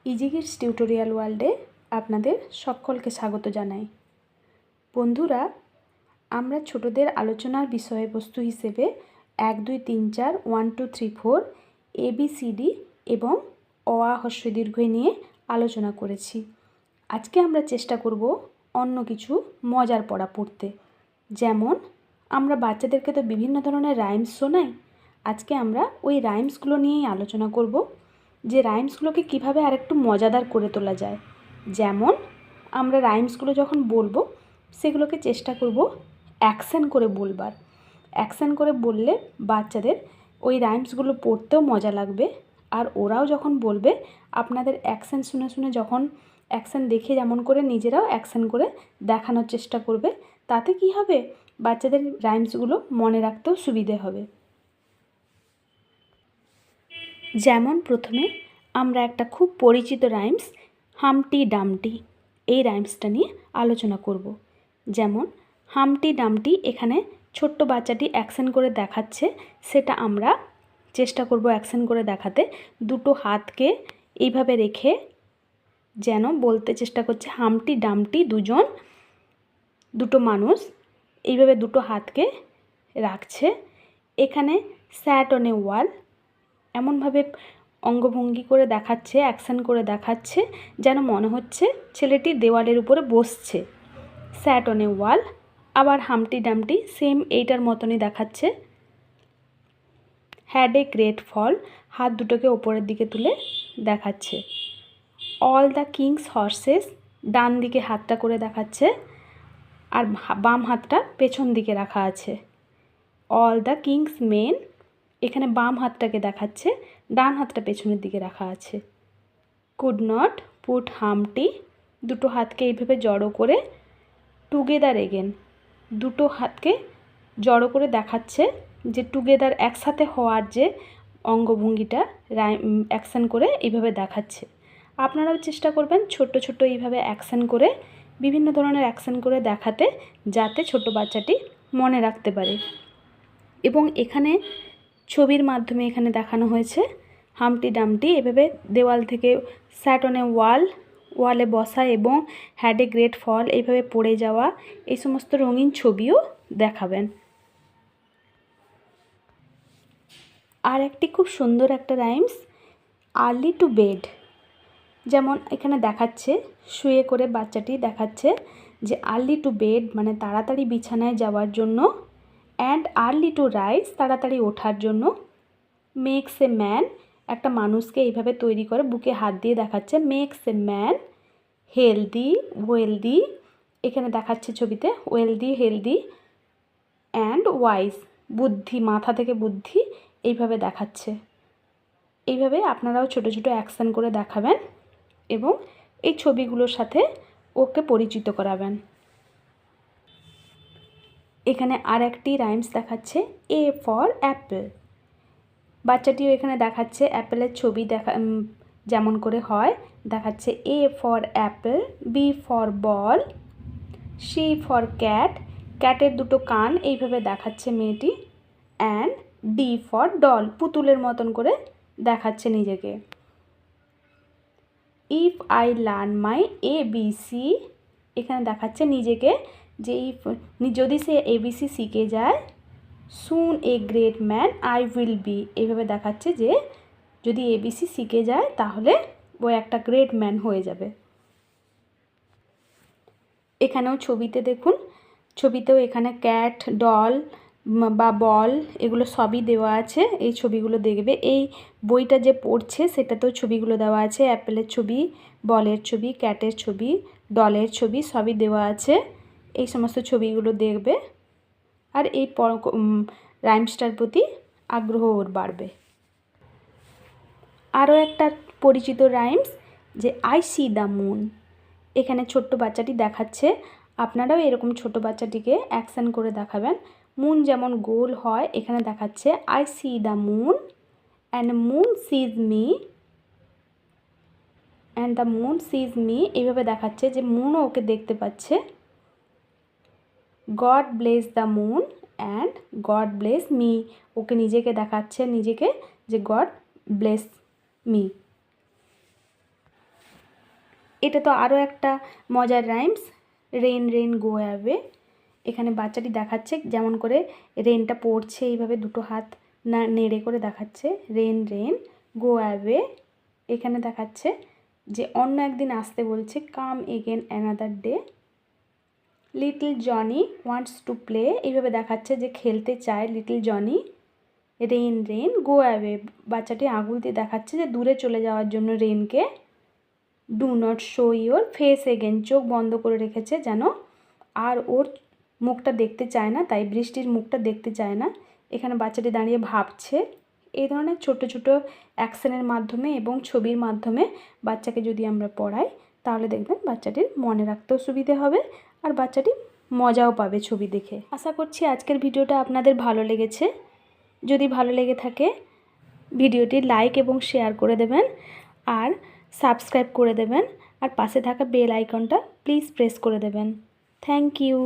Easy kids tutorial ওয়ার্ল্ডে আপনাদের সকলকে স্বাগত জানাই। বন্ধুরা, আমরা ছোটদের আলোচনার বিষয়বস্তু হিসেবে 1 2 3 4 1 2 3 4 ABCD এবং অ আ হ্রস্ব ই দীর্ঘ ই নিয়ে আলোচনা করেছি। আজকে আমরা চেষ্টা করব অন্য কিছু মজার পড়া পড়তে। যেমন আমরা বাচ্চাদেরকে তো বিভিন্ন ধরনের রাইমস শোনাই। আজকে আমরা ওই রাইমসগুলো নিয়েই আলোচনা করব, যে রাইমসগুলোকে কীভাবে আরেকটু মজাদার করে তোলা যায়। যেমন আমরা রাইমসগুলো যখন বলবো সেগুলোকে চেষ্টা করব অ্যাকশন করে বলবার। অ্যাকশন করে বললে বাচ্চাদের ওই রাইমসগুলো পড়তেও মজা লাগবে, আর ওরাও যখন বলবে আপনাদের অ্যাকশন শুনে শুনে যখন অ্যাকশন দেখে যেমন করে নিজেরাও অ্যাকশন করে দেখানোর চেষ্টা করবে। তাতে কি হবে, বাচ্চাদের রাইমসগুলো মনে রাখতেও সুবিধে হবে। যেমন প্রথমে আমরা একটা খুব পরিচিত রাইমস হামটি ডামটি, এই রাইমসটা নিয়ে আলোচনা করব। যেমন হামটি ডামটি, এখানে ছোট্ট বাচ্চাটি অ্যাকশন করে দেখাচ্ছে, সেটা আমরা চেষ্টা করব অ্যাকশন করে দেখাতে। দুটো হাতকে এইভাবে রেখে যেন বলতে চেষ্টা করছে হামটি ডামটি, দুটো মানুষ এইভাবে দুটো হাতকে রাখছে। এখানে স্যাট অন এ ওয়াল, এমনভাবে অঙ্গভঙ্গি করে দেখাচ্ছে, অ্যাকশন করে দেখাচ্ছে যেন মনে হচ্ছে ছেলেটি দেওয়ালের উপরে বসছে। স্যাট অন এ ওয়াল। আবার হামটি ডামটি সেম এইটার মতনই দেখাচ্ছে। হ্যাড এ গ্রেট ফল, হাত দুটোকে ওপরের দিকে তুলে দেখাচ্ছে। অল দ্য কিংস হর্সেস, ডান দিকে হাতটা করে দেখাচ্ছে আর বাম হাতটা পেছন দিকে রাখা আছে। অল দ্য কিংস মেন, এখানে বাম হাতটাকে দেখাচ্ছে, ডান হাতটা পেছনের দিকে রাখা আছে। কুড নট পুট হামটি, দুটো হাতকে এইভাবে জড়ো করে টুগেদার এগেন, দুটো হাতকে জড়ো করে দেখাচ্ছে যে টুগেদার একসাথে হওয়ার যে অঙ্গভঙ্গিটা অ্যাকশন করে এইভাবে দেখাচ্ছে। আপনারাও চেষ্টা করবেন ছোট্ট ছোট্ট এইভাবে অ্যাকশন করে, বিভিন্ন ধরনের অ্যাকশন করে দেখাতে, যাতে ছোট বাচ্চাটি মনে রাখতে পারে। এবং এখানে ছবির মাধ্যমে এখানে দেখানো হয়েছে হামটি ডামটি এভাবে দেওয়াল থেকে স্যাট অন এ ওয়ালে বসা এবং হ্যাড এ গ্রেট ফল এইভাবে পড়ে যাওয়া, এই সমস্ত রঙিন ছবিও দেখাবেন। আর একটি খুব সুন্দর একটা রাইমস আর্লি টু বেড, যেমন এখানে দেখাচ্ছে শুয়ে করে বাচ্চাটি দেখাচ্ছে যে আর্লি টু বেড মানে তাড়াতাড়ি বিছানায় যাওয়ার জন্য, অ্যান্ড আর্লি টু রাইজ তাড়াতাড়ি ওঠার জন্য, মেক্স এ ম্যান একটা মানুষকে এইভাবে তৈরি করে বুকে হাত দিয়ে দেখাচ্ছে, makes a man healthy wealthy, এখানে দেখাচ্ছে ছবিতে ওয়েলদি হেলদি অ্যান্ড ওয়াইজ, বুদ্ধি মাথা থেকে বুদ্ধি এইভাবে দেখাচ্ছে। এইভাবে আপনারাও ছোট ছোট অ্যাকশন করে দেখাবেন এবং এই ছবিগুলোর সাথে ওকে পরিচিত করাবেন। এখানে আর একটি রাইমস দেখাচ্ছে এ ফর অ্যাপেল, বাচ্চাটিও এখানে দেখাচ্ছে অ্যাপেলের ছবি যেমন করে হয় দেখাচ্ছে। A for apple, B for ball, C for cat, ক্যাটের দুটো কান এইভাবে দেখাচ্ছে মেয়েটি, অ্যান্ড ডি ফর ডল, পুতুলের মতন করে দেখাচ্ছে নিজেকে। If I learn my ABC, এখানে দেখাচ্ছে নিজেকে যে যদি সে ABC শিখে যায়, soon a great man I will be, এইভাবে দেখাচ্ছে যে যদি ABC শিখে যায় তাহলে ও একটা গ্রেট ম্যান হয়ে যাবে। এখানেও ছবিতে দেখুন, ছবিতেও এখানে ক্যাট, ডল বা বল এগুলো সবই দেওয়া আছে। এই ছবিগুলো দেখবে, এই বইটা যে পড়ছে সেটাতেও ছবিগুলো দেওয়া আছে, অ্যাপেলের ছবি, বলের ছবি, ক্যাটের ছবি, ডলের ছবি সবই দেওয়া আছে। এই সমস্ত ছবিগুলো দেখবে আর এই রাইমসটার প্রতি আগ্রহ ওর বাড়বে। আরও একটা পরিচিত রাইমস যে আই সি দ্য মুন, এখানে ছোট্ট বাচ্চাটি দেখাচ্ছে, আপনারাও এরকম ছোট বাচ্চাটিকে অ্যাকশন করে দেখাবেন। মুন যেমন গোল হয়, এখানে দেখাচ্ছে I see the moon and moon sees me, and the moon sees me, এইভাবে দেখাচ্ছে যে মুনও ওকে দেখতে পাচ্ছে। God bless the moon and God bless me, ওকে নিজেকে দেখাচ্ছে নিজেকে যে গড ব্লেস মি। এটা তো আরও একটা মজার rhymes, rain rain go away. এখানে বাচ্চাটি দেখাচ্ছে যেমন করে রেনটা পড়ছে, এইভাবে দুটো হাত না নেড়ে করে দেখাচ্ছে রেন রেন গো অ্যাওয়ে। এখানে দেখাচ্ছে যে অন্য একদিন আসতে বলছে, come again another day. Little Johnny wants to play, এইভাবে দেখাচ্ছে যে খেলতে চায় little Johnny. Rain rain go away, বাচ্চাটি আঙুল দিয়ে দেখাচ্ছে যে দূরে চলে যাওয়ার জন্য রেনকে। Do not show your face again, চোখ বন্ধ করে রেখেছে যেন আর ওর মুখটা দেখতে চায় না, তাই বৃষ্টির মুখটা দেখতে চায় না। এখানে বাচ্চাটি দাঁড়িয়ে ভাবছে। এই ধরনের ছোট ছোট অ্যাকশনের মাধ্যমে এবং ছবির মাধ্যমে বাচ্চাকে যদি আমরা পড়াই তাহলে দেখবেন বাচ্চাটির মনে রাখতেও সুবিধে হবে আর বাচ্চাটি মজাও পাবে ছবি দেখে। আশা করছি আজকের ভিডিওটা আপনাদের ভালো লেগেছে। যদি ভালো লেগে থাকে ভিডিওটি লাইক এবং শেয়ার করে দেবেন আর সাবস্ক্রাইব করে দেবেন আর পাশে থাকা বেল আইকনটা প্লিজ প্রেস করে দেবেন। Thank you.